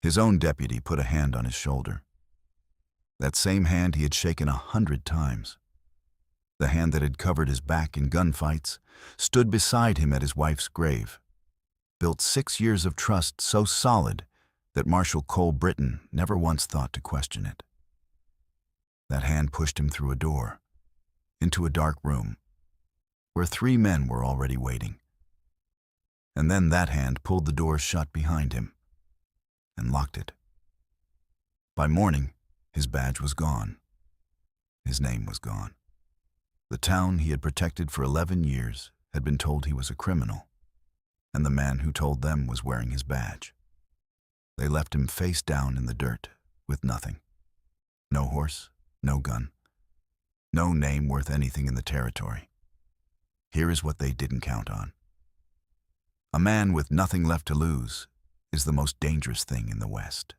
His own deputy put a hand on his shoulder. That same hand he had shaken 100 times. The hand that had covered his back in gunfights, stood beside him at his wife's grave, built 6 years of trust so solid that Marshal Cole Britton never once thought to question it. That hand pushed him through a door, into a dark room, where 3 men were already waiting. And then that hand pulled the door shut behind him and locked it. By morning, his badge was gone. His name was gone. The town he had protected for 11 years had been told he was a criminal, and the man who told them was wearing his badge. They left him face down in the dirt with nothing. No horse, no gun, no name worth anything in the territory. Here is what they didn't count on. A man with nothing left to lose is the most dangerous thing in the West.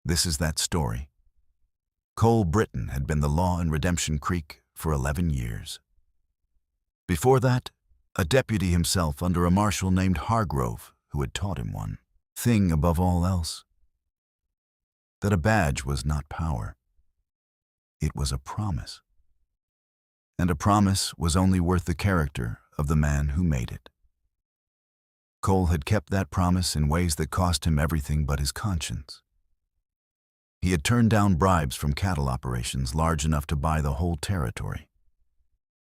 This is that story. Cole Britton had been the law in Redemption Creek for 11 years. Before that, a deputy himself under a marshal named Hargrove who had taught him one thing above all else: that a badge was not power. It was a promise. And a promise was only worth the character of the man who made it. Cole had kept that promise in ways that cost him everything but his conscience. He had turned down bribes from cattle operations large enough to buy the whole territory.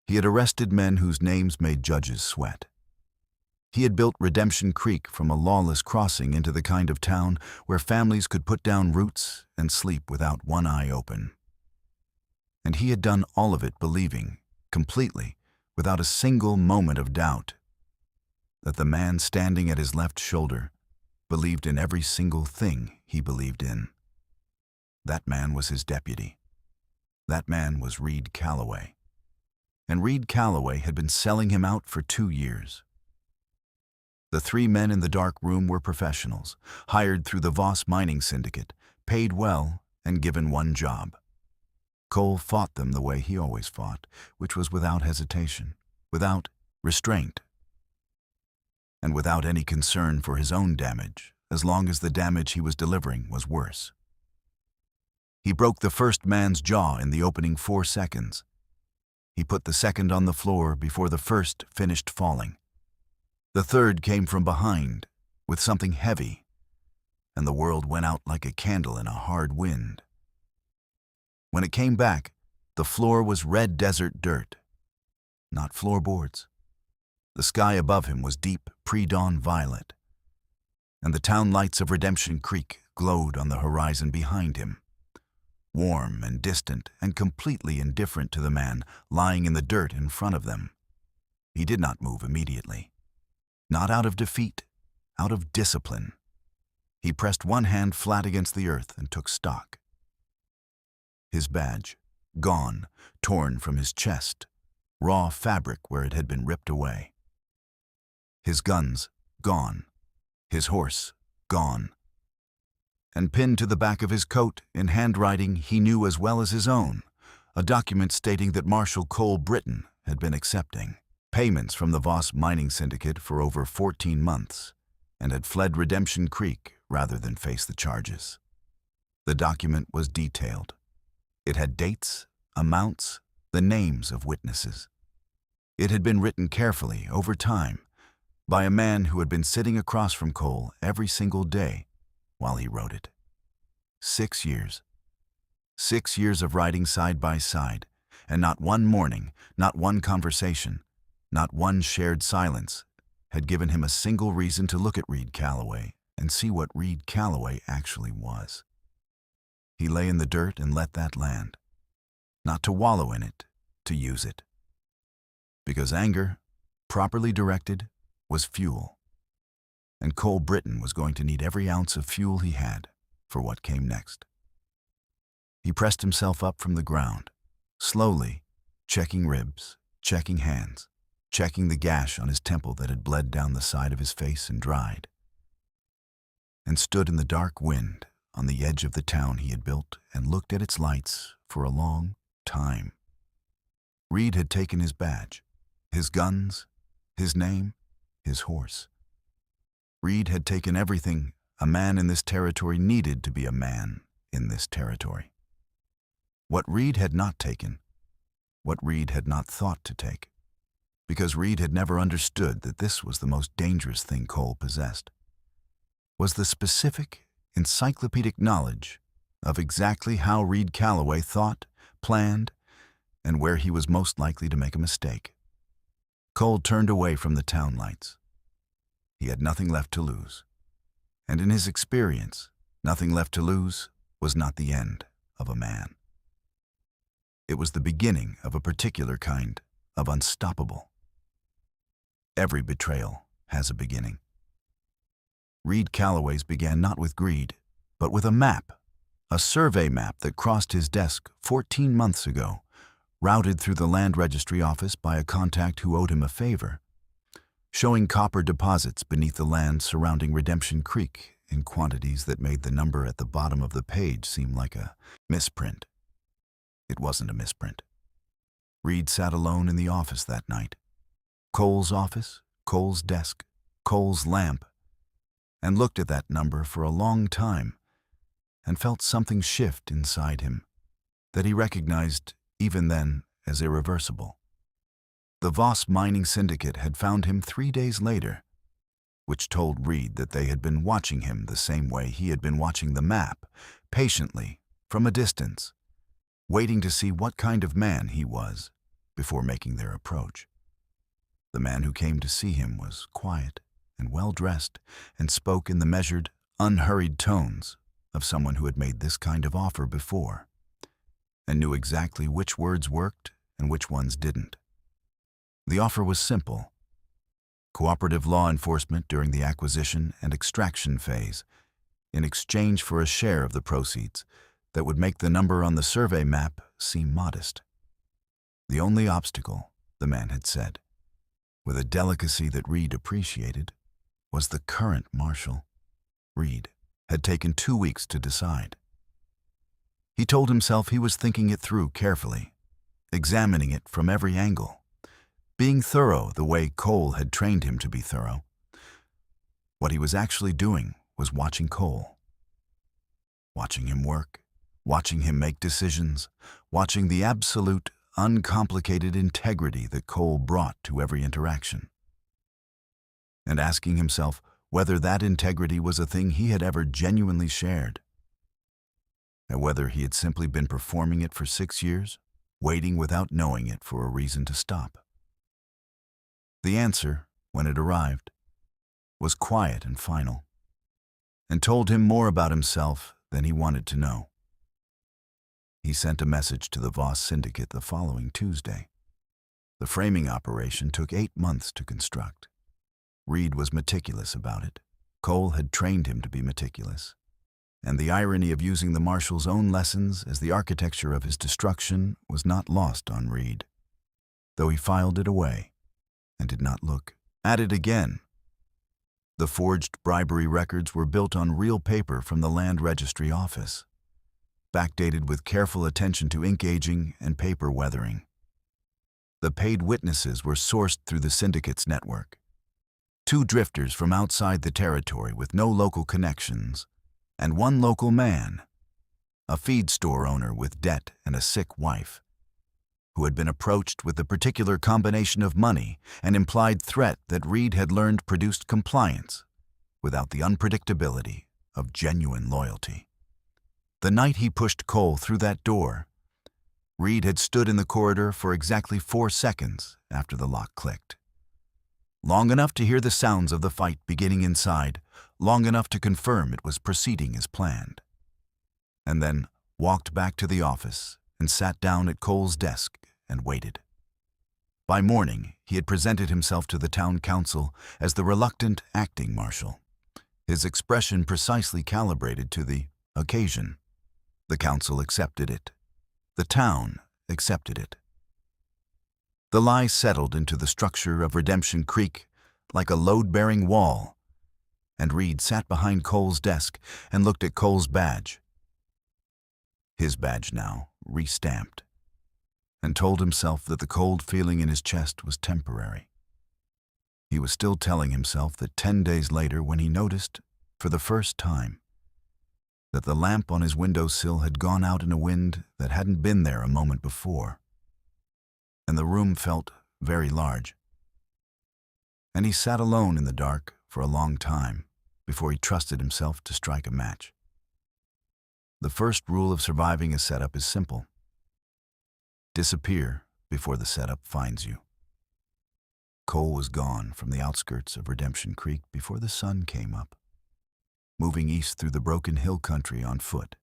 He had arrested men whose names made judges sweat. He had built Redemption Creek from a lawless crossing into the kind of town where families could put down roots and sleep without one eye open. And he had done all of it believing, completely, without a single moment of doubt, that the man standing at his left shoulder believed in every single thing he believed in. That man was his deputy. That man was Reed Calloway. And Reed Calloway had been selling him out for 2 years. The 3 men in the dark room were professionals, hired through the Voss mining syndicate, paid well, and given one job. Cole fought them the way he always fought, which was without hesitation, without restraint, and without any concern for his own damage, as long as the damage he was delivering was worse. He broke the first man's jaw in the opening 4 seconds. He put the second on the floor before the first finished falling. The third came from behind, with something heavy, and the world went out like a candle in a hard wind. When it came back, the floor was red desert dirt, not floorboards. The sky above him was deep pre-dawn violet, and the town lights of Redemption Creek glowed on the horizon behind him, warm and distant and completely indifferent to the man lying in the dirt in front of them. He did not move immediately. Not out of defeat, out of discipline. He pressed one hand flat against the earth and took stock. His badge, gone, torn from his chest, raw fabric where it had been ripped away. His guns, gone. His horse, gone. And pinned to the back of his coat, in handwriting he knew as well as his own, a document stating that Marshal Cole Britton had been accepting payments from the Voss mining syndicate for over 14 months and had fled Redemption Creek rather than face the charges. The document was detailed. It had dates, amounts, the names of witnesses. It had been written carefully, over time, by a man who had been sitting across from Cole every single day while he wrote it. 6 years. 6 years of writing side by side, and not one morning, not one conversation, not one shared silence had given him a single reason to look at Reed Calloway and see what Reed Calloway actually was. He lay in the dirt and let that land, not to wallow in it, to use it. Because anger, properly directed, was fuel, and Cole Britton was going to need every ounce of fuel he had for what came next. He pressed himself up from the ground, slowly, checking ribs, checking hands, checking the gash on his temple that had bled down the side of his face and dried, and stood in the dark wind on the edge of the town he had built and looked at its lights for a long time. Reed had taken his badge, his guns, his name, his horse. Reed had taken everything A man in this territory needed to be a man in this territory. What Reed had not taken, what Reed had not thought to take, because Reed had never understood that this was the most dangerous thing Cole possessed, was the specific, encyclopedic knowledge of exactly how Reed Calloway thought, planned, and where he was most likely to make a mistake. Cole turned away from the town lights. He had nothing left to lose. And in his experience, nothing left to lose was not the end of a man. It was the beginning of a particular kind of unstoppable. Every betrayal has a beginning. Reed Calloway's began not with greed, but with a map, a survey map that crossed his desk 14 months ago, routed through the land registry office by a contact who owed him a favor, showing copper deposits beneath the land surrounding Redemption Creek in quantities that made the number at the bottom of the page seem like a misprint. It wasn't a misprint. Reed sat alone in the office that night. Cole's office, Cole's desk, Cole's lamp, and looked at that number for a long time and felt something shift inside him that he recognized even then as irreversible. The Voss mining syndicate had found him 3 days later, which told Reed that they had been watching him the same way he had been watching the map, patiently, from a distance, waiting to see what kind of man he was before making their approach. The man who came to see him was quiet and well-dressed and spoke in the measured, unhurried tones of someone who had made this kind of offer before and knew exactly which words worked and which ones didn't. The offer was simple: cooperative law enforcement during the acquisition and extraction phase, in exchange for a share of the proceeds that would make the number on the survey map seem modest. The only obstacle, the man had said, with a delicacy that Reed appreciated, was the current Marshal. Reed had taken 2 weeks to decide. He told himself he was thinking it through carefully, examining it from every angle, being thorough the way Cole had trained him to be thorough. What he was actually doing was watching Cole. Watching him work, watching him make decisions, watching the absolute, uncomplicated integrity that Cole brought to every interaction. And asking himself whether that integrity was a thing he had ever genuinely shared, and whether he had simply been performing it for 6 years, waiting without knowing it for a reason to stop. The answer, when it arrived, was quiet and final, and told him more about himself than he wanted to know. He sent a message to the Voss syndicate the following Tuesday. The framing operation took 8 months to construct. Reed was meticulous about it. Cole had trained him to be meticulous. And the irony of using the Marshal's own lessons as the architecture of his destruction was not lost on Reed, though he filed it away and did not look at it again. The forged bribery records were built on real paper from the land registry office, backdated with careful attention to ink aging and paper weathering. The paid witnesses were sourced through the syndicate's network. 2 drifters from outside the territory with no local connections, and 1 local man, a feed store owner with debt and a sick wife, who had been approached with the particular combination of money and implied threat that Reed had learned produced compliance without the unpredictability of genuine loyalty. The night he pushed Cole through that door, Reed had stood in the corridor for exactly 4 seconds after the lock clicked. Long enough to hear the sounds of the fight beginning inside, long enough to confirm it was proceeding as planned, and then walked back to the office and sat down at Cole's desk and waited. By morning, he had presented himself to the town council as the reluctant acting marshal, his expression precisely calibrated to the occasion. The council accepted it. The town accepted it. The lie settled into the structure of Redemption Creek like a load-bearing wall, and Reed sat behind Cole's desk and looked at Cole's badge. His badge now, re-stamped, and told himself that the cold feeling in his chest was temporary. He was still telling himself that 10 days later, when he noticed for the first time, that the lamp on his windowsill had gone out in a wind that hadn't been there a moment before, and the room felt very large. And he sat alone in the dark for a long time before he trusted himself to strike a match. The first rule of surviving a setup is simple. Disappear before the setup finds you. Cole was gone from the outskirts of Redemption Creek before the sun came up, moving east through the broken hill country on foot,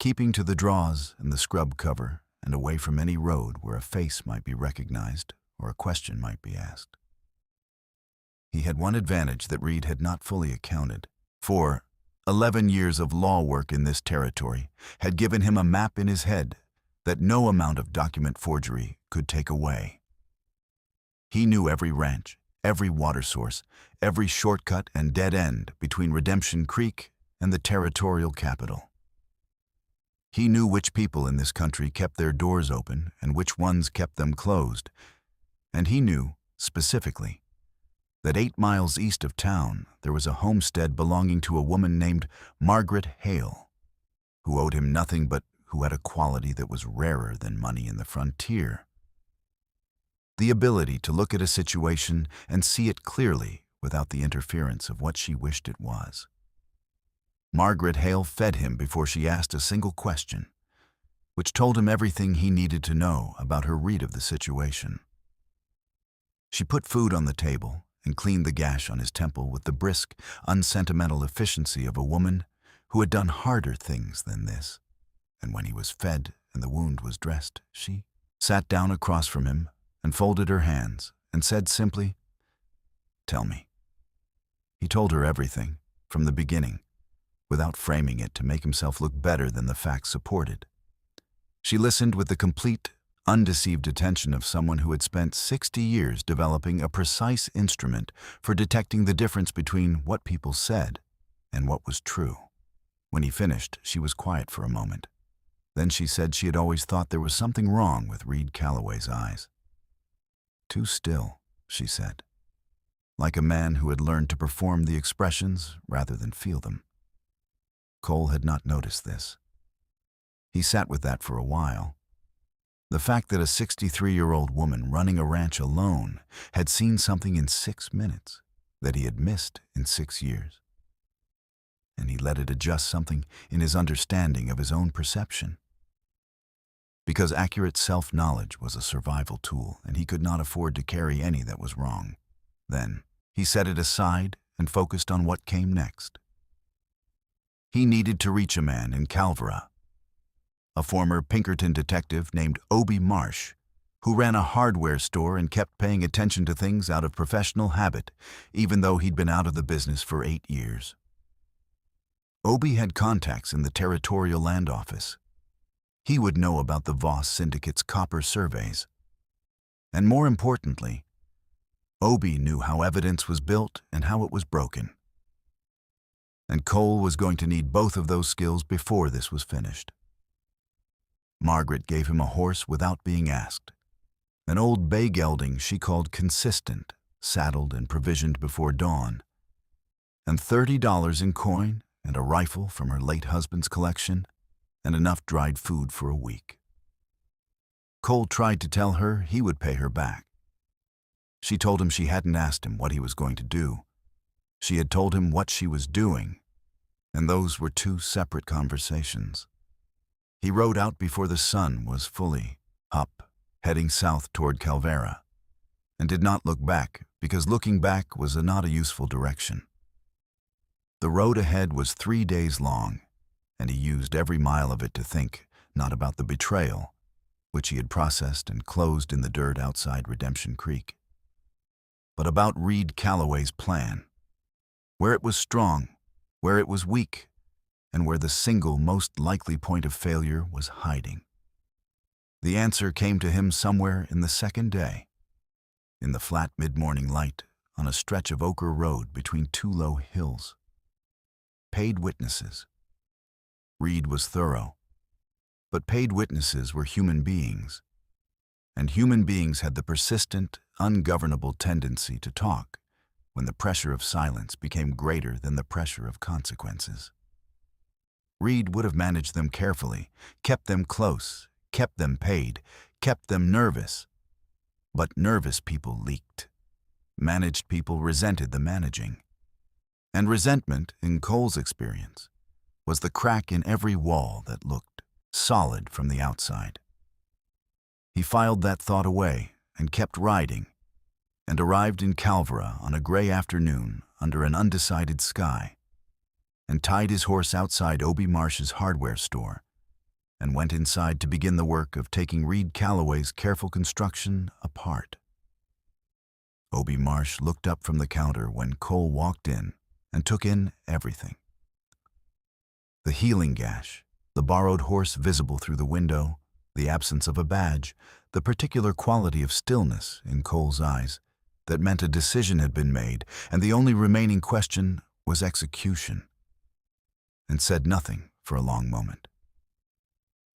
keeping to the draws and the scrub cover and away from any road where a face might be recognized or a question might be asked. He had one advantage that Reed had not fully accounted for. 11 years of law work in this territory had given him a map in his head that no amount of document forgery could take away. He knew every ranch, every water source, every shortcut and dead end between Redemption Creek and the territorial capital. He knew which people in this country kept their doors open and which ones kept them closed, and he knew, specifically, that 8 miles east of town there was a homestead belonging to a woman named Margaret Hale, who owed him nothing but who had a quality that was rarer than money in the frontier: the ability to look at a situation and see it clearly without the interference of what she wished it was. Margaret Hale fed him before she asked a single question, which told him everything he needed to know about her read of the situation. She put food on the table and cleaned the gash on his temple with the brisk, unsentimental efficiency of a woman who had done harder things than this. And when he was fed and the wound was dressed, she sat down across from him and folded her hands and said simply, "Tell me." He told her everything, from the beginning, without framing it to make himself look better than the facts supported. She listened with the complete, undeceived attention of someone who had spent 60 years developing a precise instrument for detecting the difference between what people said and what was true. When he finished, she was quiet for a moment. Then she said she had always thought there was something wrong with Reed Calloway's eyes. "Too still," she said, like a man who had learned to perform the expressions rather than feel them. Cole had not noticed this. He sat with that for a while. The fact that a 63-year-old woman running a ranch alone had seen something in 6 minutes that he had missed in 6 years. And he let it adjust something in his understanding of his own perception. Because accurate self-knowledge was a survival tool, and he could not afford to carry any that was wrong. Then he set it aside and focused on what came next. He needed to reach a man in Calvera, a former Pinkerton detective named Obie Marsh, who ran a hardware store and kept paying attention to things out of professional habit, even though he'd been out of the business for 8 years. Obie had contacts in the Territorial Land Office. He would know about the Voss Syndicate's copper surveys. And more importantly, Obie knew how evidence was built and how it was broken. And Cole was going to need both of those skills before this was finished. Margaret gave him a horse without being asked, an old bay gelding she called Consistent, saddled and provisioned before dawn, and $30 in coin and a rifle from her late husband's collection, and enough dried food for a week. Cole tried to tell her he would pay her back. She told him she hadn't asked him what he was going to do. She had told him what she was doing, and those were 2 separate conversations. He rode out before the sun was fully up, heading south toward Calvera, and did not look back because looking back was not a useful direction. The road ahead was 3 days long, and he used every mile of it to think not about the betrayal, which he had processed and closed in the dirt outside Redemption Creek, but about Reed Calloway's plan, where it was strong, where it was weak, and where the single most likely point of failure was hiding. The answer came to him somewhere in the second day, in the flat mid-morning light on a stretch of ochre road between 2 low hills. Paid witnesses. Reed was thorough, but paid witnesses were human beings, and human beings had the persistent, ungovernable tendency to talk when the pressure of silence became greater than the pressure of consequences. Reed would have managed them carefully, kept them close, kept them paid, kept them nervous. But nervous people leaked. Managed people resented the managing. And resentment, in Cole's experience, was the crack in every wall that looked solid from the outside. He filed that thought away and kept riding, and arrived in Calvera on a gray afternoon under an undecided sky, and tied his horse outside Obie Marsh's hardware store, and went inside to begin the work of taking Reed Calloway's careful construction apart. Obie Marsh looked up from the counter when Cole walked in and took in everything. The healing gash, the borrowed horse visible through the window, the absence of a badge, the particular quality of stillness in Cole's eyes that meant a decision had been made, and the only remaining question was execution, and said nothing for a long moment.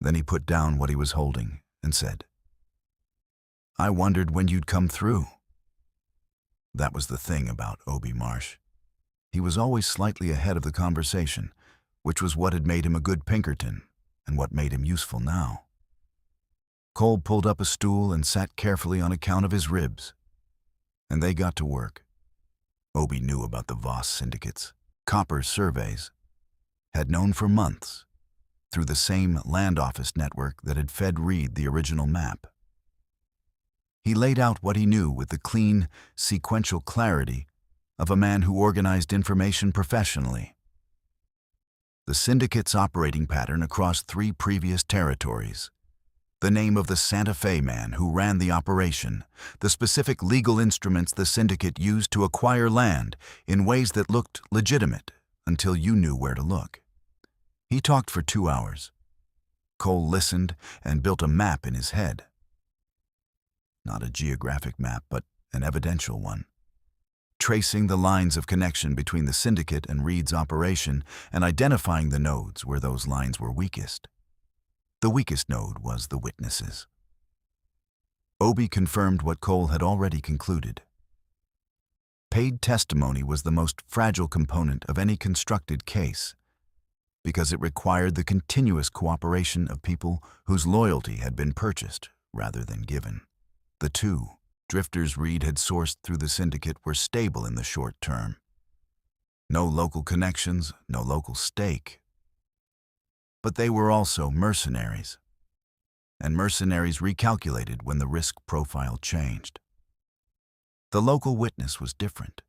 Then he put down what he was holding and said, "I wondered when you'd come through." That was the thing about Obie Marsh. He was always slightly ahead of the conversation, which was what had made him a good Pinkerton and what made him useful now. Cole pulled up a stool and sat carefully on account of his ribs, and they got to work. Obie knew about the Voss syndicates, copper surveys, had known for months, through the same land office network that had fed Reed the original map. He laid out what he knew with the clean, sequential clarity of a man who organized information professionally. The syndicate's operating pattern across 3 previous territories, the name of the Santa Fe man who ran the operation, the specific legal instruments the syndicate used to acquire land in ways that looked legitimate until you knew where to look. He talked for 2 hours. Cole listened and built a map in his head. Not a geographic map, but an evidential one, tracing the lines of connection between the syndicate and Reed's operation and identifying the nodes where those lines were weakest. The weakest node was the witnesses. Obie confirmed what Cole had already concluded. Paid testimony was the most fragile component of any constructed case, because it required the continuous cooperation of people whose loyalty had been purchased rather than given. The 2 drifters Reed had sourced through the syndicate were stable in the short term. No local connections, no local stake. But they were also mercenaries, and mercenaries recalculated when the risk profile changed. The local witness was different.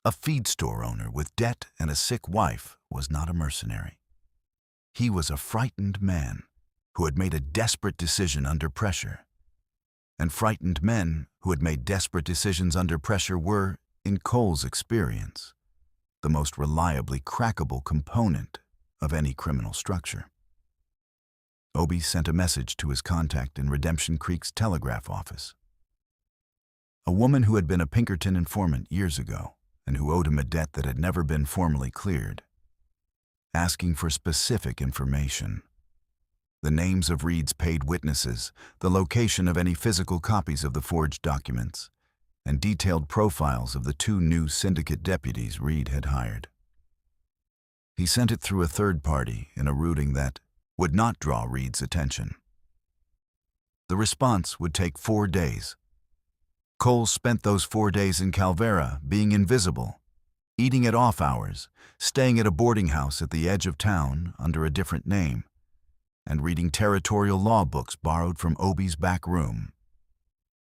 A feed store owner with debt and a sick wife was not a mercenary. He was a frightened man who had made a desperate decision under pressure. And frightened men who had made desperate decisions under pressure were, in Cole's experience, the most reliably crackable component of any criminal structure. Obie sent a message to his contact in Redemption Creek's telegraph office. A woman who had been a Pinkerton informant years ago and who owed him a debt that had never been formally cleared, asking for specific information. The names of Reed's paid witnesses, the location of any physical copies of the forged documents, and detailed profiles of the 2 new syndicate deputies Reed had hired. He sent it through a third party in a routing that would not draw Reed's attention. The response would take 4 days. Cole spent those 4 days in Calvera being invisible, eating at off hours, staying at a boarding house at the edge of town under a different name, and reading territorial law books borrowed from Obie's back room,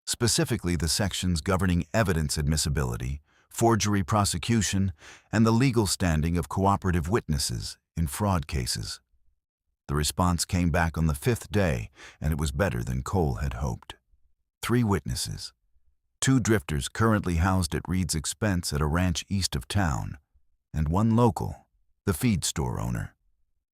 specifically the sections governing evidence admissibility, forgery prosecution, and the legal standing of cooperative witnesses in fraud cases. The response came back on the 5th day, and it was better than Cole had hoped. 3 witnesses, 2 drifters currently housed at Reed's expense at a ranch east of town, and 1 local, the feed store owner,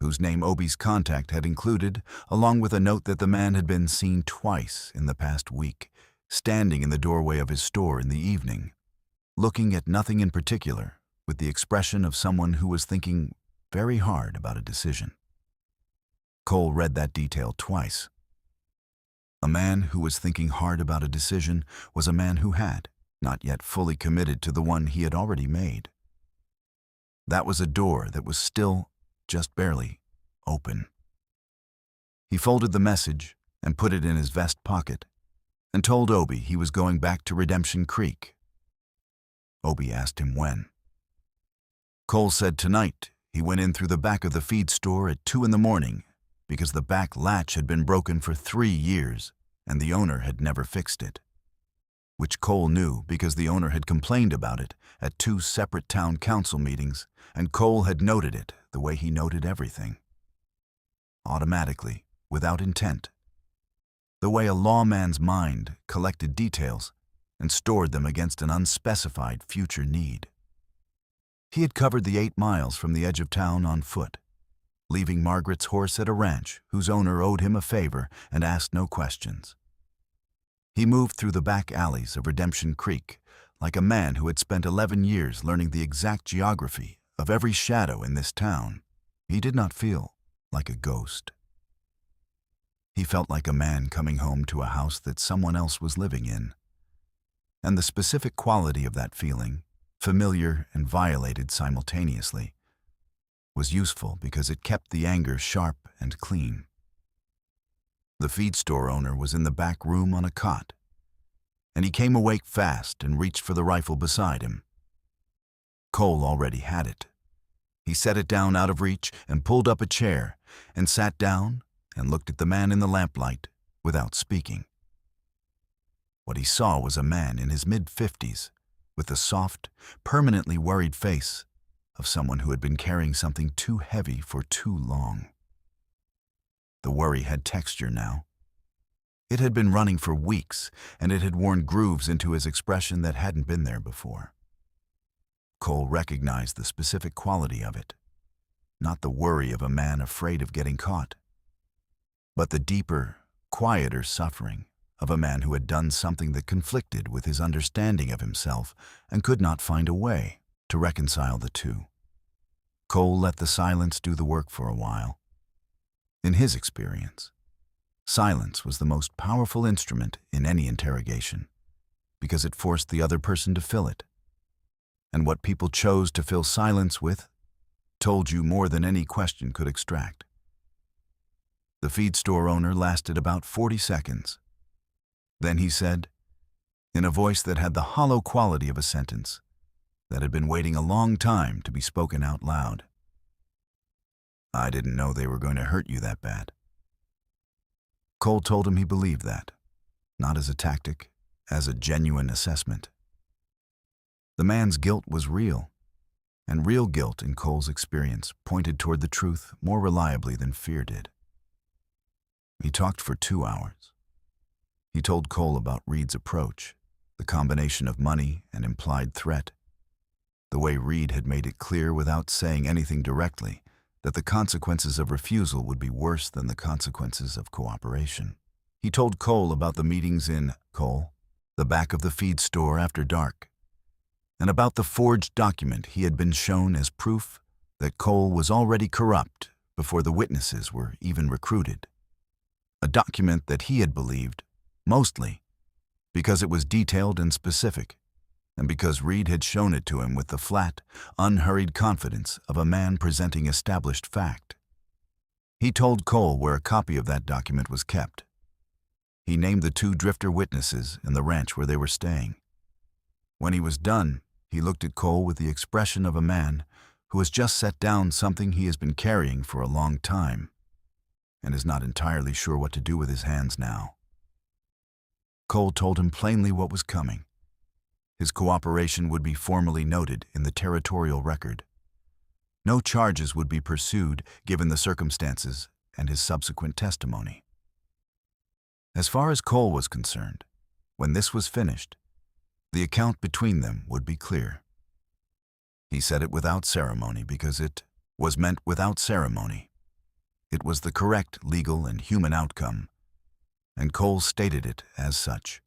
whose name Obie's contact had included, along with a note that the man had been seen twice in the past week, standing in the doorway of his store in the evening, looking at nothing in particular, with the expression of someone who was thinking very hard about a decision. Cole read that detail twice. A man who was thinking hard about a decision was a man who had, not yet fully committed to the one he had already made. That was a door that was still, just barely, open. He folded the message and put it in his vest pocket and told Obi he was going back to Redemption Creek. Obi asked him when. Cole said tonight he went in through the back of the feed store at 2 in the morning because the back latch had been broken for 3 years and the owner had never fixed it. Which Cole knew because the owner had complained about it at 2 separate town council meetings, and Cole had noted it the way he noted everything. Automatically, without intent. The way a lawman's mind collected details and stored them against an unspecified future need. He had covered the 8 miles from the edge of town on foot, leaving Margaret's horse at a ranch whose owner owed him a favor and asked no questions. He moved through the back alleys of Redemption Creek like a man who had spent 11 years learning the exact geography of every shadow in this town. He did not feel like a ghost. He felt like a man coming home to a house that someone else was living in. And the specific quality of that feeling, familiar and violated simultaneously, was useful because it kept the anger sharp and clean. The feed store owner was in the back room on a cot, and he came awake fast and reached for the rifle beside him. Cole already had it. He set it down out of reach and pulled up a chair and sat down and looked at the man in the lamplight without speaking. What he saw was a man in his mid-50s with the soft, permanently worried face of someone who had been carrying something too heavy for too long. The worry had texture now. It had been running for weeks, and it had worn grooves into his expression that hadn't been there before. Cole recognized the specific quality of it, not the worry of a man afraid of getting caught, but the deeper, quieter suffering of a man who had done something that conflicted with his understanding of himself and could not find a way to reconcile the two. Cole let the silence do the work for a while. In his experience, silence was the most powerful instrument in any interrogation because it forced the other person to fill it. And what people chose to fill silence with told you more than any question could extract. The feed store owner lasted about 40 seconds. Then he said, in a voice that had the hollow quality of a sentence that had been waiting a long time to be spoken out loud, "I didn't know they were going to hurt you that bad." Cole told him he believed that, not as a tactic, as a genuine assessment. The man's guilt was real, and real guilt in Cole's experience pointed toward the truth more reliably than fear did. He talked for 2 hours. He told Cole about Reed's approach, the combination of money and implied threat, the way Reed had made it clear without saying anything directly that the consequences of refusal would be worse than the consequences of cooperation. He told Cole about the meetings in the back of the feed store after dark, and about the forged document he had been shown as proof that Cole was already corrupt before the witnesses were even recruited. A document that he had believed, mostly, because it was detailed and specific, and because Reed had shown it to him with the flat, unhurried confidence of a man presenting established fact. He told Cole where a copy of that document was kept. He named the 2 drifter witnesses and the ranch where they were staying. When he was done, he looked at Cole with the expression of a man who has just set down something he has been carrying for a long time and is not entirely sure what to do with his hands now. Cole told him plainly what was coming. His cooperation would be formally noted in the territorial record. No charges would be pursued given the circumstances and his subsequent testimony. As far as Cole was concerned, when this was finished, the account between them would be clear. He said it without ceremony because it was meant without ceremony. It was the correct legal and human outcome, and Cole stated it as such.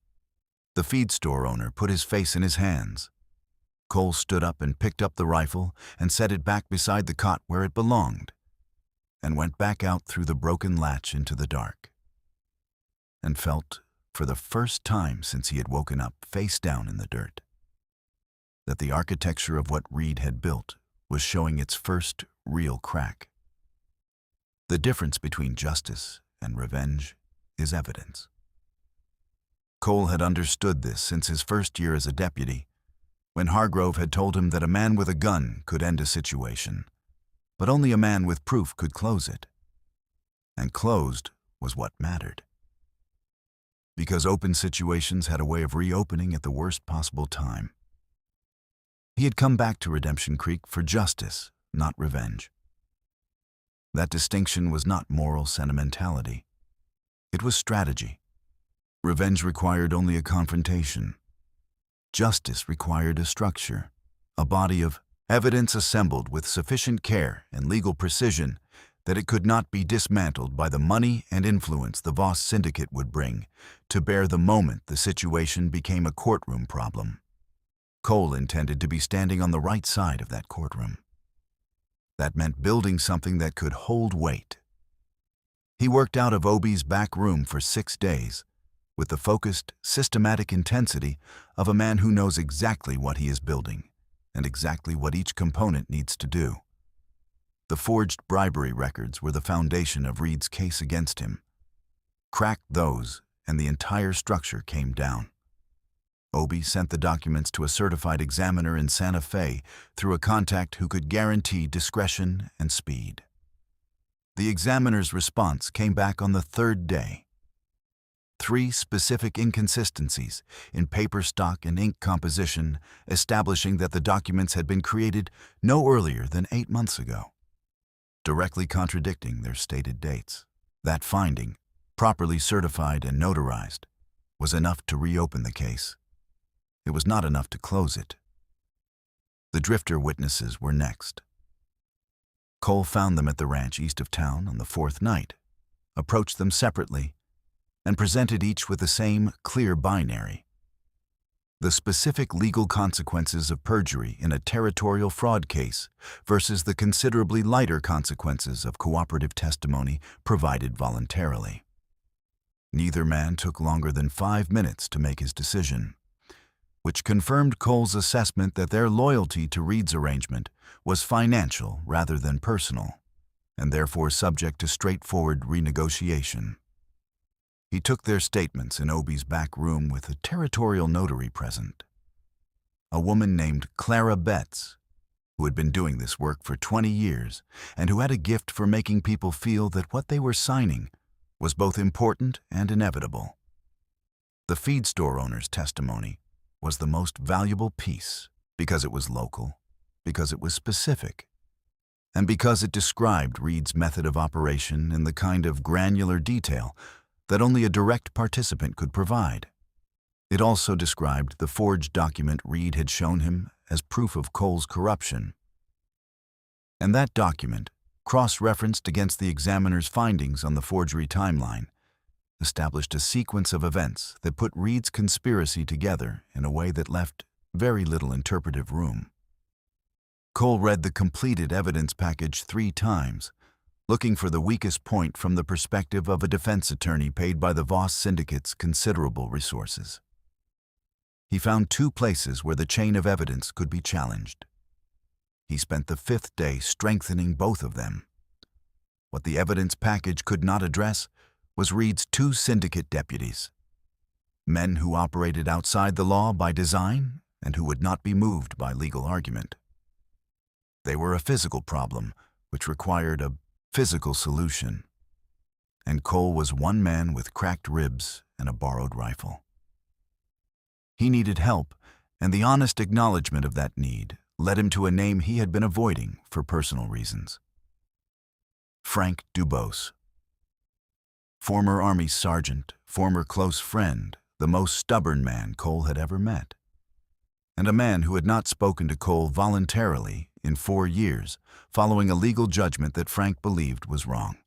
The feed store owner put his face in his hands. Cole stood up and picked up the rifle and set it back beside the cot where it belonged, and went back out through the broken latch into the dark, and felt for the first time since he had woken up face down in the dirt, that the architecture of what Reed had built was showing its first real crack. The difference between justice and revenge is evidence. Cole had understood this since his first year as a deputy, when Hargrove had told him that a man with a gun could end a situation, but only a man with proof could close it. And closed was what mattered. Because open situations had a way of reopening at the worst possible time. He had come back to Redemption Creek for justice, not revenge. That distinction was not moral sentimentality. It was strategy. Revenge required only a confrontation. Justice required a structure, a body of evidence assembled with sufficient care and legal precision that it could not be dismantled by the money and influence the Voss syndicate would bring to bear the moment the situation became a courtroom problem. Cole intended to be standing on the right side of that courtroom. That meant building something that could hold weight. He worked out of Obie's back room for 6 days, with the focused, systematic intensity of a man who knows exactly what he is building and exactly what each component needs to do. The forged bribery records were the foundation of Reed's case against him. Crack those, and the entire structure came down. Obie sent the documents to a certified examiner in Santa Fe through a contact who could guarantee discretion and speed. The examiner's response came back on the 3rd day. 3 specific inconsistencies in paper stock and ink composition, establishing that the documents had been created no earlier than 8 months ago, directly contradicting their stated dates. That finding, properly certified and notarized, was enough to reopen the case. It was not enough to close it. The drifter witnesses were next. Cole found them at the ranch east of town on the 4th night, approached them separately, and presented each with the same clear binary: the specific legal consequences of perjury in a territorial fraud case versus the considerably lighter consequences of cooperative testimony provided voluntarily. Neither man took longer than 5 minutes to make his decision, which confirmed Cole's assessment that their loyalty to Reed's arrangement was financial rather than personal, and therefore subject to straightforward renegotiation. He took their statements in Obie's back room with a territorial notary present, a woman named Clara Betts, who had been doing this work for 20 years and who had a gift for making people feel that what they were signing was both important and inevitable. The feed store owner's testimony was the most valuable piece because it was local, because it was specific, and because it described Reed's method of operation in the kind of granular detail that only a direct participant could provide. It also described the forged document Reed had shown him as proof of Cole's corruption. And that document, cross-referenced against the examiner's findings on the forgery timeline, established a sequence of events that put Reed's conspiracy together in a way that left very little interpretive room. Cole read the completed evidence package 3 times, looking for the weakest point from the perspective of a defense attorney paid by the Voss syndicate's considerable resources. He found 2 places where the chain of evidence could be challenged. He spent the 5th day strengthening both of them. What the evidence package could not address was Reed's 2 syndicate deputies, men who operated outside the law by design and who would not be moved by legal argument. They were a physical problem which required a physical solution, and Cole was one man with cracked ribs and a borrowed rifle. He needed help, and the honest acknowledgement of that need led him to a name he had been avoiding for personal reasons: Frank Dubose. Former Army sergeant, former close friend, the most stubborn man Cole had ever met, and a man who had not spoken to Cole voluntarily in 4 years, following a legal judgment that Frank believed was wrong.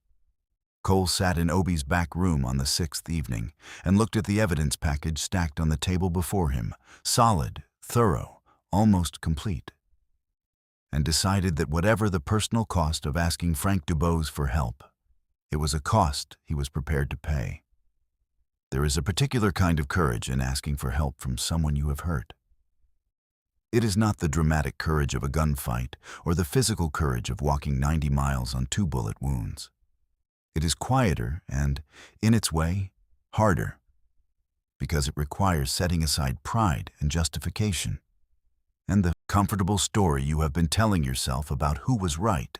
Cole sat in Obie's back room on the 6th evening and looked at the evidence package stacked on the table before him, solid, thorough, almost complete, and decided that whatever the personal cost of asking Frank Dubose for help, it was a cost he was prepared to pay. There is a particular kind of courage in asking for help from someone you have hurt. It is not the dramatic courage of a gunfight or the physical courage of walking 90 miles on 2 bullet wounds. It is quieter and, in its way, harder, because it requires setting aside pride and justification, and the comfortable story you have been telling yourself about who was right,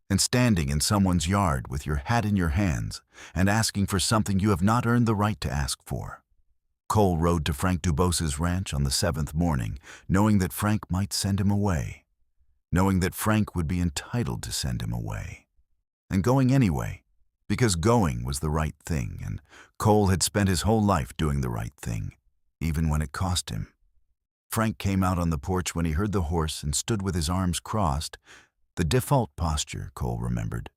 and standing in someone's yard with your hat in your hands and asking for something you have not earned the right to ask for. Cole rode to Frank Dubos's ranch on the 7th morning, knowing that Frank might send him away, knowing that Frank would be entitled to send him away, and going anyway, because going was the right thing, and Cole had spent his whole life doing the right thing, even when it cost him. Frank came out on the porch when he heard the horse and stood with his arms crossed, the default posture, Cole remembered,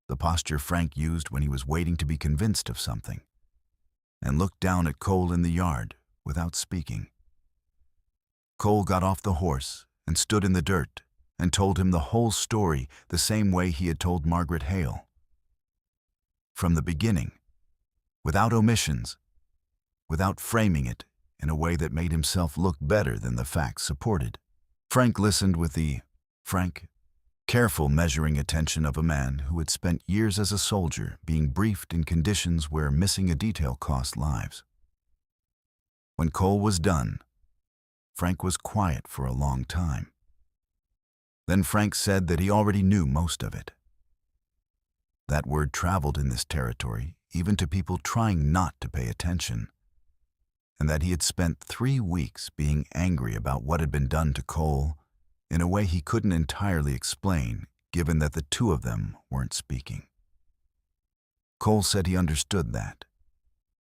the posture Frank used when he was waiting to be convinced of something, and looked down at Cole in the yard without speaking. Cole got off the horse and stood in the dirt and told him the whole story the same way he had told Margaret Hale. From the beginning, without omissions, without framing it in a way that made himself look better than the facts supported. Frank listened with the careful measuring attention of a man who had spent years as a soldier being briefed in conditions where missing a detail cost lives. When Cole was done, Frank was quiet for a long time. Then Frank said that he already knew most of it. That word traveled in this territory, even to people trying not to pay attention, and that he had spent 3 weeks being angry about what had been done to Cole in a way he couldn't entirely explain, given that the two of them weren't speaking. Cole said he understood that.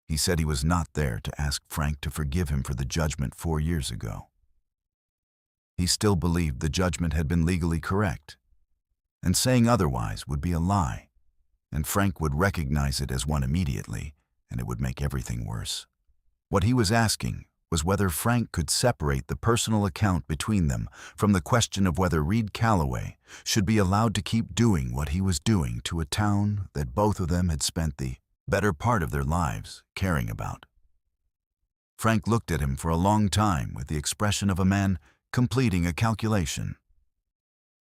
He said he was not there to ask Frank to forgive him for the judgment 4 years ago. He still believed the judgment had been legally correct, and saying otherwise would be a lie, and Frank would recognize it as one immediately, and it would make everything worse. What he was asking was whether Frank could separate the personal account between them from the question of whether Reed Calloway should be allowed to keep doing what he was doing to a town that both of them had spent the better part of their lives caring about. Frank looked at him for a long time with the expression of a man completing a calculation.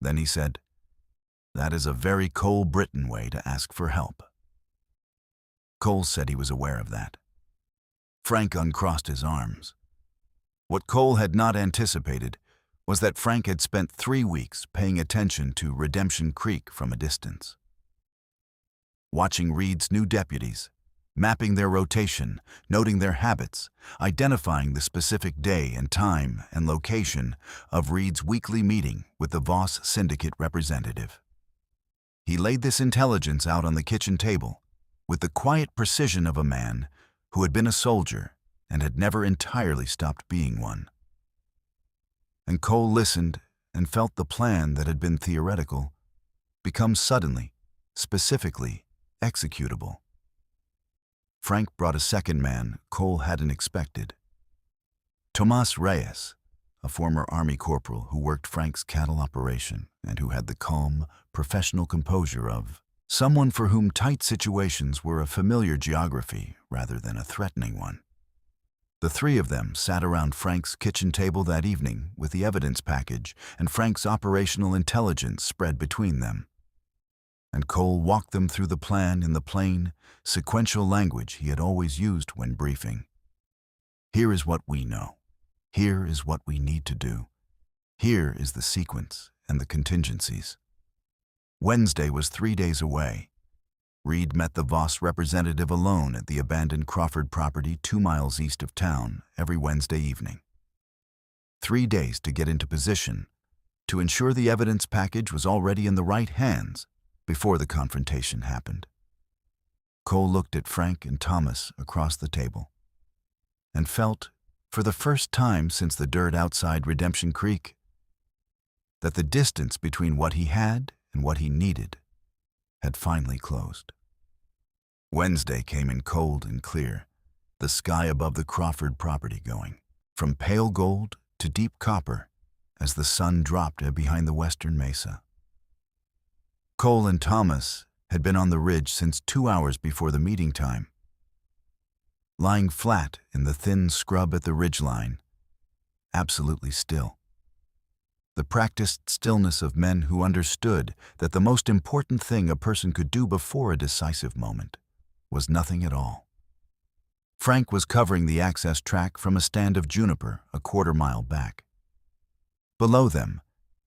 Then he said, "That is a very Cole Britton way to ask for help." Cole said he was aware of that. Frank uncrossed his arms. What Cole had not anticipated was that Frank had spent 3 weeks paying attention to Redemption Creek from a distance, watching Reed's new deputies, mapping their rotation, noting their habits, identifying the specific day and time and location of Reed's weekly meeting with the Voss Syndicate representative. He laid this intelligence out on the kitchen table with the quiet precision of a man who had been a soldier and had never entirely stopped being one. And Cole listened and felt the plan that had been theoretical become suddenly, specifically, executable. Frank brought a second man Cole hadn't expected. Tomas Reyes, a former Army corporal who worked Frank's cattle operation and who had the calm, professional composure of someone for whom tight situations were a familiar geography rather than a threatening one. The three of them sat around Frank's kitchen table that evening with the evidence package and Frank's operational intelligence spread between them. And Cole walked them through the plan in the plain, sequential language he had always used when briefing. Here is what we know. Here is what we need to do. Here is the sequence and the contingencies. Wednesday was 3 days away. Reed met the Voss representative alone at the abandoned Crawford property 2 miles east of town every Wednesday evening. 3 days to get into position, to ensure the evidence package was already in the right hands before the confrontation happened. Cole looked at Frank and Thomas across the table and felt, for the first time since the dirt outside Redemption Creek, that the distance between what he had and what he needed had finally closed. Wednesday came in cold and clear, the sky above the Crawford property going from pale gold to deep copper as the sun dropped behind the western mesa. Cole and Thomas had been on the ridge since 2 hours before the meeting time. lying flat in the thin scrub at the ridgeline, absolutely still. The practiced stillness of men who understood that the most important thing a person could do before a decisive moment was nothing at all. Frank was covering the access track from a stand of juniper a quarter-mile back. Below them,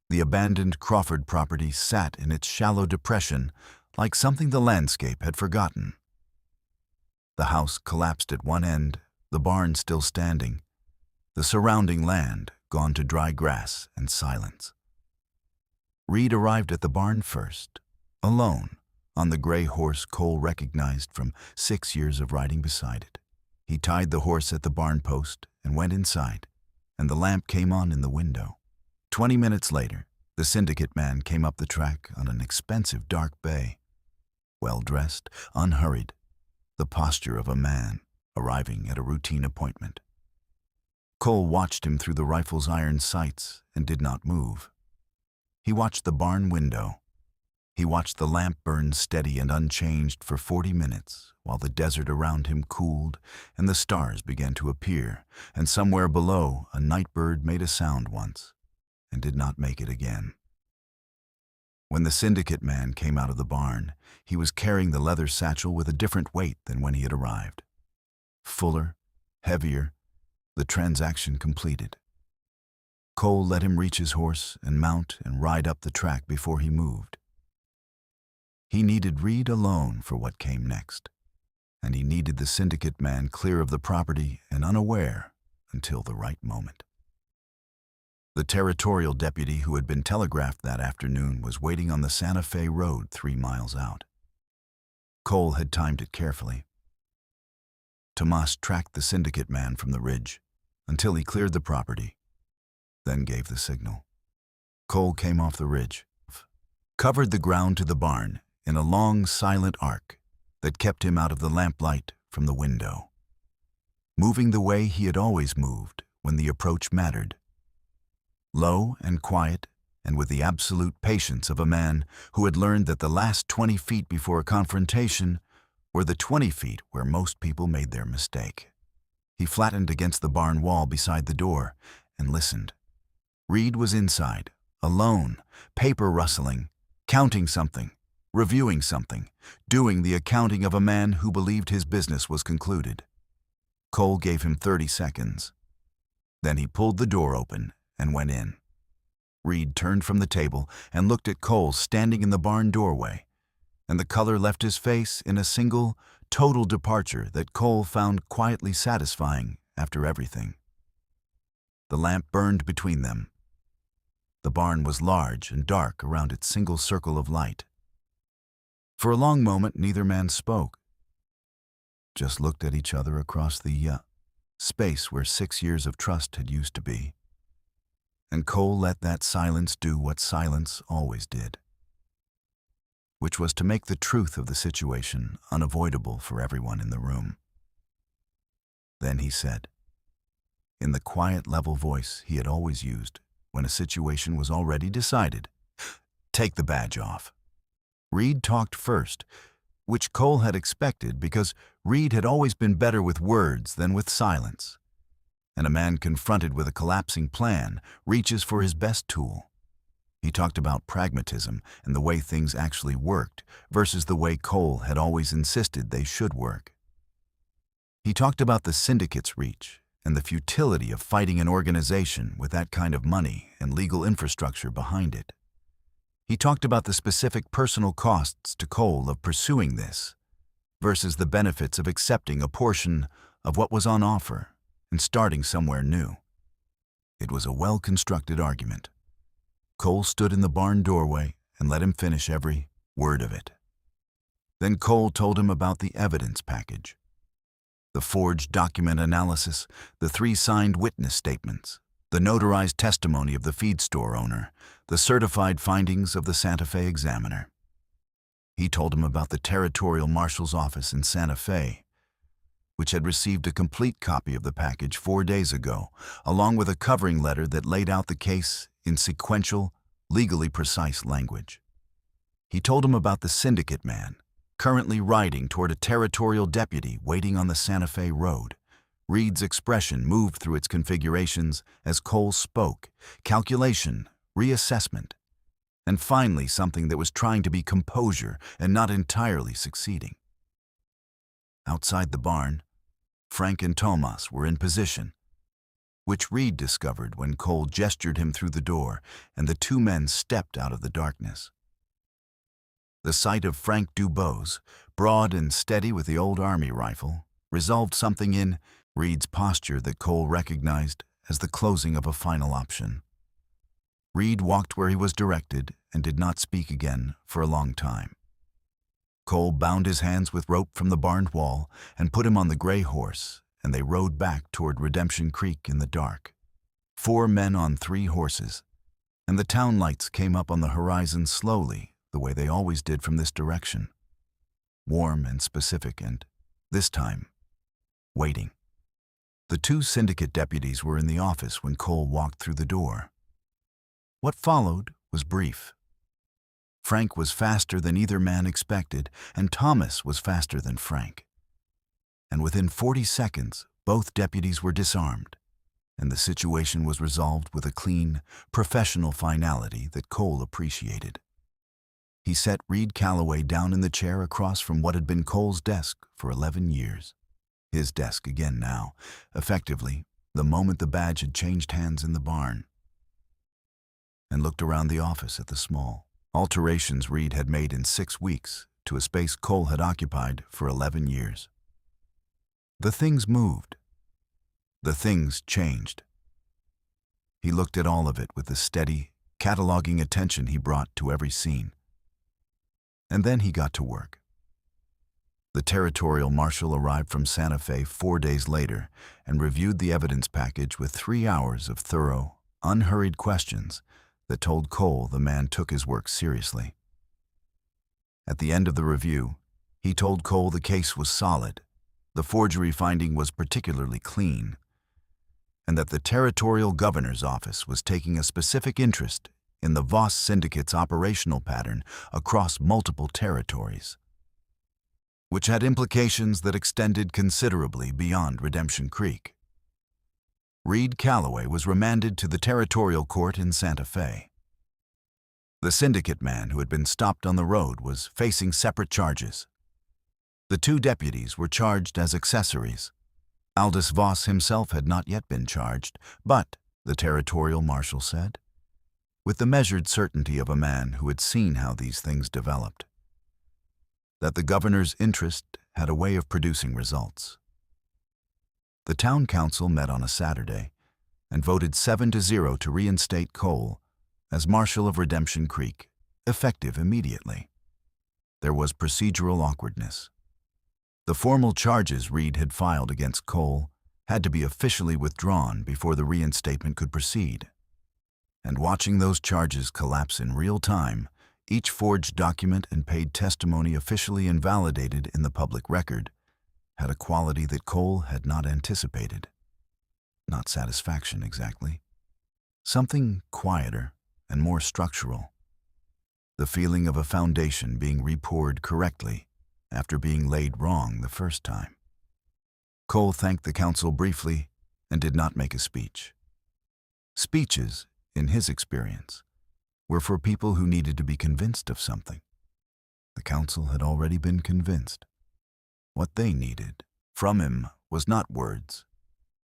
the abandoned Crawford property sat in its shallow depression like something the landscape had forgotten. The house collapsed at one end, the barn still standing, the surrounding land gone to dry grass and silence. Reed arrived at the barn first, alone, on the gray horse Cole recognized from 6 years of riding beside it. He tied the horse at the barn post and went inside, and the lamp came on in the window. 20 minutes later, the syndicate man came up the track on an expensive dark bay. Well-dressed, unhurried, the posture of a man arriving at a routine appointment. Cole watched him through the rifle's iron sights and did not move. He watched the barn window. He watched the lamp burn steady and unchanged for 40 minutes while the desert around him cooled and the stars began to appear, and somewhere below a night bird made a sound once and did not make it again. When the syndicate man came out of the barn, he was carrying the leather satchel with a different weight than when he had arrived. Fuller, heavier, the transaction completed. Cole let him reach his horse and mount and ride up the track before he moved. He needed Reed alone for what came next, and he needed the syndicate man clear of the property and unaware until the right moment. The territorial deputy who had been telegraphed that afternoon was waiting on the Santa Fe road 3 miles out. Cole had timed it carefully. Tomas tracked the syndicate man from the ridge until he cleared the property, then gave the signal. Cole came off the ridge, covered the ground to the barn in a long, silent arc that kept him out of the lamplight from the window, moving the way he had always moved when the approach mattered. Low and quiet, and with the absolute patience of a man who had learned that the last 20 feet before a confrontation were the 20 feet where most people made their mistake. He flattened against the barn wall beside the door and listened. Reed was inside, alone, paper rustling, counting something, reviewing something, doing the accounting of a man who believed his business was concluded. Cole gave him 30 seconds. Then he pulled the door open and went in. Reed turned from the table and looked at Cole standing in the barn doorway, and the color left his face in a single, total departure that Cole found quietly satisfying after everything. The lamp burned between them. The barn was large and dark around its single circle of light. For a long moment, neither man spoke, just looked at each other across the space where 6 years of trust had used to be. And Cole let that silence do what silence always did, which was to make the truth of the situation unavoidable for everyone in the room. Then he said, in the quiet, level voice he had always used when a situation was already decided, "Take the badge off." Reed talked first, which Cole had expected because Reed had always been better with words than with silence. And a man confronted with a collapsing plan reaches for his best tool. He talked about pragmatism and the way things actually worked versus the way Cole had always insisted they should work. He talked about the syndicate's reach and the futility of fighting an organization with that kind of money and legal infrastructure behind it. He talked about the specific personal costs to Cole of pursuing this versus the benefits of accepting a portion of what was on offer and starting somewhere new. It was a well-constructed argument. Cole stood in the barn doorway and let him finish every word of it. Then Cole told him about the evidence package, the forged document analysis, the 3 signed witness statements, the notarized testimony of the feed store owner, the certified findings of the Santa Fe examiner. He told him about the territorial marshal's office in Santa Fe, which had received a complete copy of the package 4 days ago, along with a covering letter that laid out the case in sequential, legally precise language. He told him about the syndicate man, currently riding toward a territorial deputy waiting on the Santa Fe road. Reed's expression moved through its configurations as Cole spoke, calculation, reassessment, and finally something that was trying to be composure and not entirely succeeding. Outside the barn, Frank and Tomas were in position, which Reed discovered when Cole gestured him through the door and the two men stepped out of the darkness. The sight of Frank Dubose, broad and steady with the old army rifle, resolved something in Reed's posture that Cole recognized as the closing of a final option. Reed walked where he was directed and did not speak again for a long time. Cole bound his hands with rope from the barn wall and put him on the gray horse, and they rode back toward Redemption Creek in the dark. 4 men on 3 horses, and the town lights came up on the horizon slowly, the way they always did from this direction. Warm and specific and, this time, waiting. The 2 syndicate deputies were in the office when Cole walked through the door. What followed was brief. Frank was faster than either man expected, and Thomas was faster than Frank. And within 40 seconds, both deputies were disarmed, and the situation was resolved with a clean, professional finality that Cole appreciated. He set Reed Calloway down in the chair across from what had been Cole's desk for 11 years. His desk again now, effectively, the moment the badge had changed hands in the barn, and looked around the office at the small alterations Reed had made in 6 weeks to a space Cole had occupied for 11 years. The things moved. The things changed. He looked at all of it with the steady, cataloging attention he brought to every scene. And then he got to work. The territorial marshal arrived from Santa Fe 4 days later and reviewed the evidence package with 3 hours of thorough, unhurried questions that told Cole the man took his work seriously. At the end of the review, he told Cole the case was solid, the forgery finding was particularly clean, and that the territorial governor's office was taking a specific interest in the Voss Syndicate's operational pattern across multiple territories, which had implications that extended considerably beyond Redemption Creek. Reed Calloway was remanded to the territorial court in Santa Fe. The syndicate man who had been stopped on the road was facing separate charges. The 2 deputies were charged as accessories. Aldous Voss himself had not yet been charged, but, the territorial marshal said, with the measured certainty of a man who had seen how these things developed, that the governor's interest had a way of producing results. The town council met on a Saturday and voted 7-0 to reinstate Cole as Marshal of Redemption Creek, effective immediately. There was procedural awkwardness. The formal charges Reed had filed against Cole had to be officially withdrawn before the reinstatement could proceed. And watching those charges collapse in real time, each forged document and paid testimony officially invalidated in the public record, had a quality that Cole had not anticipated. Not satisfaction, exactly. Something quieter and more structural. The feeling of a foundation being repoured correctly after being laid wrong the first time. Cole thanked the council briefly and did not make a speech. Speeches, in his experience, were for people who needed to be convinced of something. The council had already been convinced. What they needed from him was not words,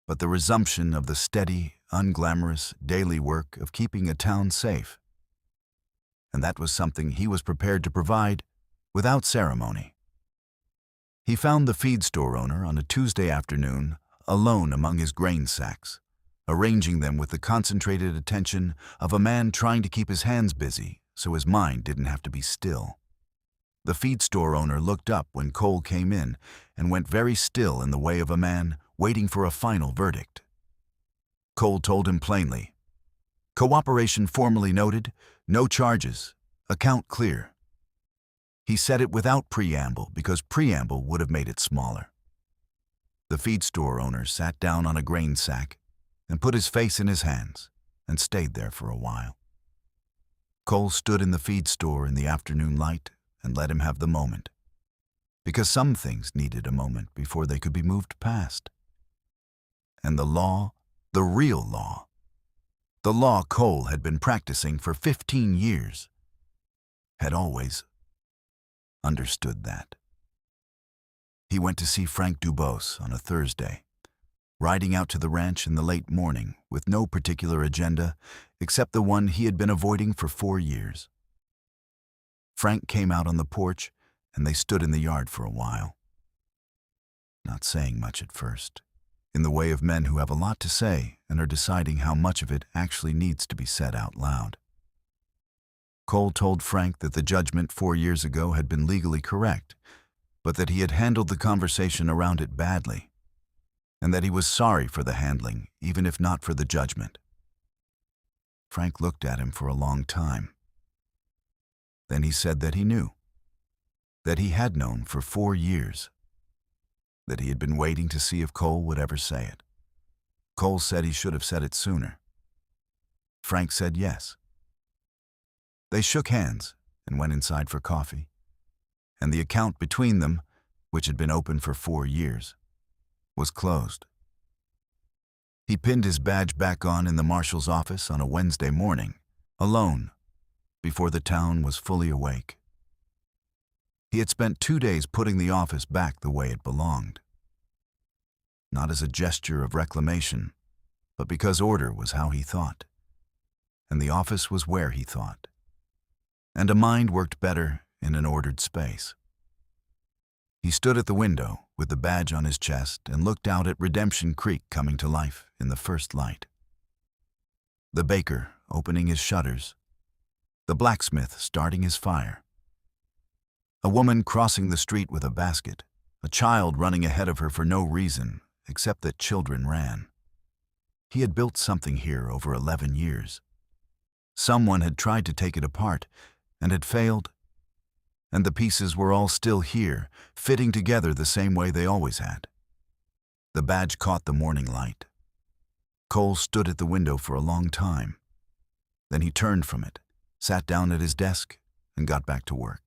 but the resumption of the steady, unglamorous daily work of keeping a town safe. And that was something he was prepared to provide without ceremony. He found the feed store owner on a Tuesday afternoon, alone among his grain sacks, arranging them with the concentrated attention of a man trying to keep his hands busy so his mind didn't have to be still. The feed store owner looked up when Cole came in and went very still in the way of a man waiting for a final verdict. Cole told him plainly, "Cooperation formally noted, no charges, account clear." He said it without preamble because preamble would have made it smaller. The feed store owner sat down on a grain sack and put his face in his hands and stayed there for a while. Cole stood in the feed store in the afternoon light and let him have the moment. because some things needed a moment before they could be moved past. And the law, the real law, the law Cole had been practicing for 15 years, had always understood that. He went to see Frank Dubose on a Thursday, riding out to the ranch in the late morning with no particular agenda except the one he had been avoiding for 4 years. Frank came out on the porch, and they stood in the yard for a while, not saying much at first, in the way of men who have a lot to say and are deciding how much of it actually needs to be said out loud. Cole told Frank that the judgment 4 years ago had been legally correct, but that he had handled the conversation around it badly, and that he was sorry for the handling, even if not for the judgment. Frank looked at him for a long time. Then he said that he knew, that he had known for 4 years, that he had been waiting to see if Cole would ever say it. Cole said he should have said it sooner. Frank said yes. They shook hands and went inside for coffee, and the account between them, which had been open for 4 years, was closed. He pinned his badge back on in the Marshal's office on a Wednesday morning, alone, before the town was fully awake. He had spent 2 days putting the office back the way it belonged. Not as a gesture of reclamation, but because order was how he thought, and the office was where he thought, and a mind worked better in an ordered space. He stood at the window with the badge on his chest and looked out at Redemption Creek coming to life in the first light. The baker opening his shutters, the blacksmith starting his fire, a woman crossing the street with a basket, a child running ahead of her for no reason except that children ran. He had built something here over 11 years. Someone had tried to take it apart and had failed, and the pieces were all still here, fitting together the same way they always had. The badge caught the morning light. Cole stood at the window for a long time. Then he turned from it, sat down at his desk, and got back to work.